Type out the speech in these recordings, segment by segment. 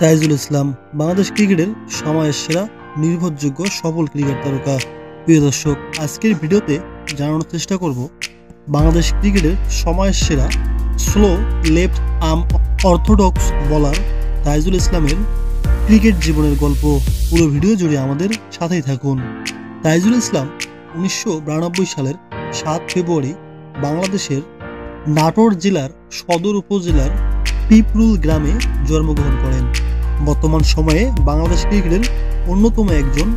তাইজুল ইসলাম বাংলাদেশ ক্রিকেটের সময়ের সেরা নির্ভরযোগ্য সফল ক্রিকেট তারকা। প্রিয় দর্শক, আজকের ভিডিওতে জানানোর চেষ্টা করব বাংলাদেশ ক্রিকেটের সময়ের সেরা slow left arm orthodox bowler Taijul ইসলামের ক্রিকেট জীবনের গল্প। পুরো ভিডিও জুড়ে আমাদের সাথেই থাকুন। তাইজুল ইসলাম 1992 সালের 7 ফেব্রুয়ারি বাংলাদেশের নাটোর জেলার সদর উপজেলার পিপরুল গ্রামে জন্মগ্রহণ করেন। বর্তমান সময়ে বাংলাদেশ ক্রিকেটের অন্যতম একজন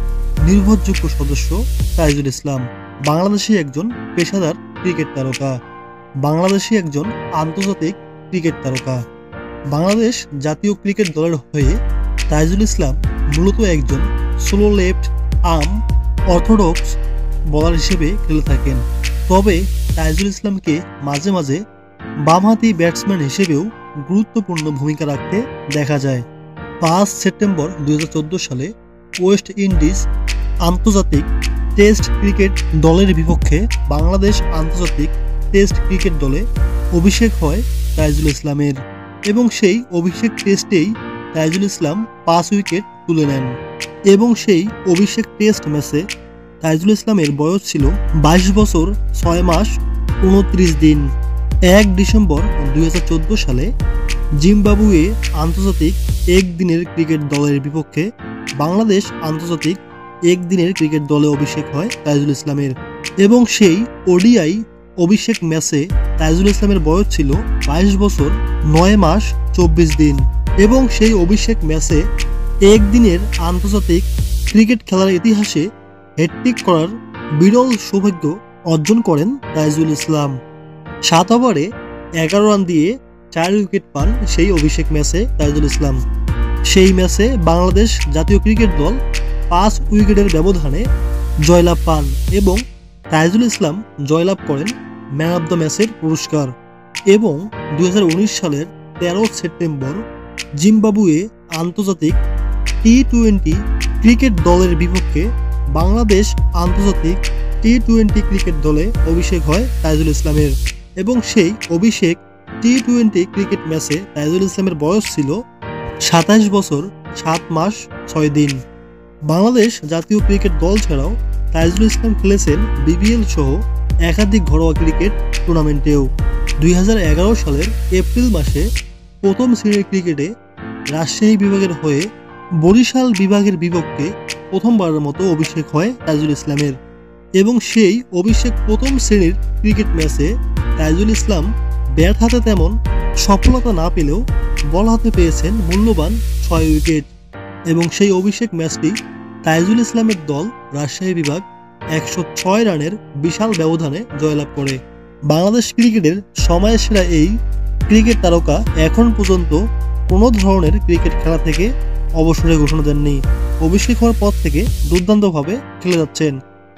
নির্ভরযোগ্য সদস্য তাইজুল ইসলাম বাংলাদেশী একজন পেশাদার ক্রিকেট তারকা, বাংলাদেশী একজন আন্তর্জাতিক ক্রিকেট তারকা। বাংলাদেশ জাতীয় ক্রিকেট দলের হয়ে তাইজুল ইসলাম মূলত একজন slow left arm orthodox bowler হিসেবে খেলে থাকেন। তবে তাইজুল ইসলামকে মাঝে মাঝে বামহাতি ব্যাটসম্যান হিসেবেও গুরুত্বপূর্ণ ভূমিকা রাখতে দেখা যায়। 5 সেপ্টেম্বর 2014 সালে ওয়েস্ট ইন্ডিজ আন্তর্জাতিক টেস্ট ক্রিকেট দলের বিপক্ষে বাংলাদেশ আন্তর্জাতিক টেস্ট ক্রিকেট দলে অভিষেক হয় তাইজুল ইসলামের এবং সেই অভিষেক টেস্টেই তাইজুল ইসলাম 5 উইকেট তুলে নেন এবং সেই অভিষেক টেস্ট ম্যাচে তাইজুল ইসলামের বয়স ছিল 22 বছর 6 মাস 29 দিন। 1 ডিসেম্বর 2014 সালে জিম্বাবুয়ে আন্তর্জাতিক একদিনের ক্রিকেট দলের বিপক্ষে বাংলাদেশ আন্তর্জাতিক একদিনের ক্রিকেট দলে অভিষেক হয় তাইজুল ইসলামের এবং সেই ওডিআই অভিষেক ম্যাচে তাইজুল ইসলামের বয়স ছিল 22 বছর 9 মাস 24 দিন এবং সেই অভিষেক ম্যাচে একদিনের আন্তর্জাতিক ক্রিকেট খেলার ইতিহাসে হ্যাটট্রিক করার বিরল সৌভাগ্য অর্জন করেন তাইজুল ইসলাম। 7 ওভারে 11 রান দিয়ে 4 উইকেট পান সেই অভিষেক ম্যাচে তাইজুল ইসলাম। সেই ম্যাচে বাংলাদেশ জাতীয় ক্রিকেট দল 5 উইকেটের ব্যবধানে জয়লাভ পান এবং তাইজুল ইসলাম জয়লাভ করেন ম্যান অব দ্য ম্যাচের পুরস্কার। এবং 2019 সালের 13 সেপ্টেম্বর জিম্বাবুয়ে আন্তর্জাতিক টি-20 ক্রিকেট দলের বিপক্ষে বাংলাদেশ আন্তর্জাতিক টি-20 ক্রিকেট দলে অভিষেক হয় তাইজুল ইসলামের এবং সেই অভিষেক টি-20 ক্রিকেট ম্যাচে তাইজুল ইসলামের বয়স ছিল 27 বছর 7 মাস 6 দিন। বাংলাদেশ জাতীয় ক্রিকেট দল ছাড়াও তাইজুল ইসলাম খেলেছেন বিপিএল সহ একাধিক ঘরোয়া ক্রিকেট টুর্নামেন্টেও। 2011 সালের এপ্রিল মাসে প্রথম শ্রেণীর ক্রিকেটে রাজশাহী বিভাগের হয়ে বরিশাল বিভাগের বিপক্ষে প্রথমবারের মতো অভিষেক হয় তাইজুল ইসলামের এবং সেই অভিষেক প্রথম শ্রেণীর ক্রিকেট ম্যাচে তাইজুল ইসলাম ব্যাট হাতে তেমন সফলতা না পেলেও বল হাতে পেয়েছেন মূল্যবান 6 উইকেট এবং সেই অভিষেক ম্যাচটি তাইজুল ইসলামের দল রাজশাহী বিভাগ 106 রানের বিশাল ব্যবধানে জয়লাভ করে। বাংলাদেশ ক্রিকেটের সময়ের সেরা এই ক্রিকেট তারকা এখন পর্যন্ত কোনো ধরনের ক্রিকেট খেলা থেকে অবসরের ঘোষণা দেননি। অভিষেক হওয়ার পর থেকে দুর্দান্তভাবে খেলে যাচ্ছেন,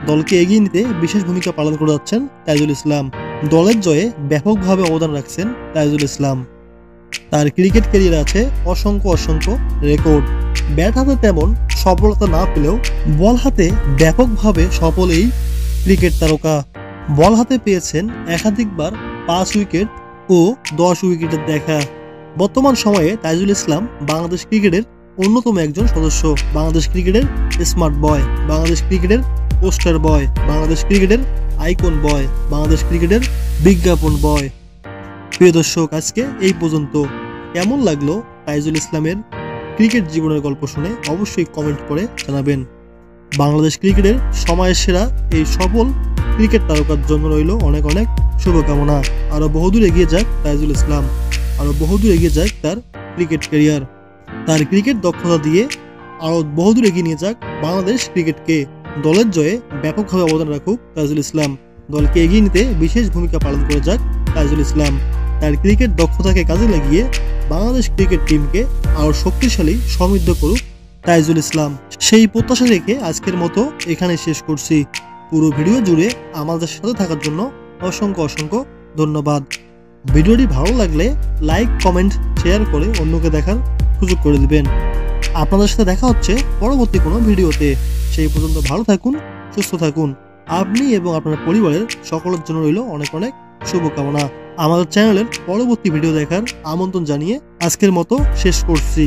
দলকে এগিয়ে নিতে বিশেষ ভূমিকা পালন করে যাচ্ছেন তাইজুল ইসলাম। দলের জয়ে ব্যাপকভাবে অবদান রাখছেন তাইজুল ইসলাম। তার ক্রিকেট ক্যারিয়ারে আছে অসংখ্য রেকর্ড। ব্যাট হাতে তেমন সফলতা না পেলেও বল হাতে ব্যাপকভাবে সফল এই ক্রিকেট তারকা। বল হাতে পেয়েছেন একাধিকবার 5 উইকেট ও 10 উইকেটের দেখা। বর্তমান সময়ে তাইজুল ইসলাম বাংলাদেশ ক্রিকেটের অন্যতম একজন সদস্য, বাংলাদেশ ক্রিকেটের স্মার্ট বয়, বাংলাদেশ ক্রিকেটের পোস্টার বয়, বাংলাদেশ ক্রিকেটের আইকন বয়, বাংলাদেশ ক্রিকেটের বিজ্ঞাপন বয়। প্রিয় দর্শক, আজকে এই পর্যন্ত। কেমন লাগলো তাইজুল ইসলামের ক্রিকেট জীবনের গল্প শুনে অবশ্যই কমেন্ট করে জানাবেন। বাংলাদেশ ক্রিকেটের সময়ের সেরা এই সফল ক্রিকেট তারকার জন্য রইল অনেক অনেক শুভকামনা। আরো বহুদূর এগিয়ে যাক তাইজুল ইসলাম, আরো বহুদূর এগিয়ে যাক তার ক্রিকেট ক্যারিয়ার, তার ক্রিকেট দক্ষতা দিয়ে আরো বহুদূর এগিয়ে নিয়ে যাক বাংলাদেশ ক্রিকেটকে। দলের জয়ে ব্যাপকভাবে অবদান রাখুক তাইজুল ইসলাম, দলকে এগিয়ে নিতে বিশেষ ভূমিকা পালন করে যাক তাইজুল ইসলাম। তার ক্রিকেট দক্ষতাকে কাজে লাগিয়ে বাংলাদেশ ক্রিকেট টিমকে আরো শক্তিশালী সমৃদ্ধ করুক তাইজুল ইসলাম। সেই প্রত্যাশা রেখে আজকের মতো এখানে শেষ করছি। পুরো ভিডিও জুড়ে আমাদের সাথে থাকার জন্য অসংখ্য ধন্যবাদ। ভিডিওটি ভালো লাগলে লাইক, কমেন্ট, শেয়ার করে অন্যকে দেখার সুযোগ করে দিবেন। আপনাদের সাথে দেখা হচ্ছে পরবর্তী কোনো ভিডিওতে। সেই পর্যন্ত ভালো থাকুন, সুস্থ থাকুন। আপনি এবং আপনার পরিবারের সকলের জন্য রইল অনেক শুভকামনা। আমাদের চ্যানেলের পরবর্তী ভিডিও দেখার আমন্ত্রণ জানিয়ে আজকের মতো শেষ করছি।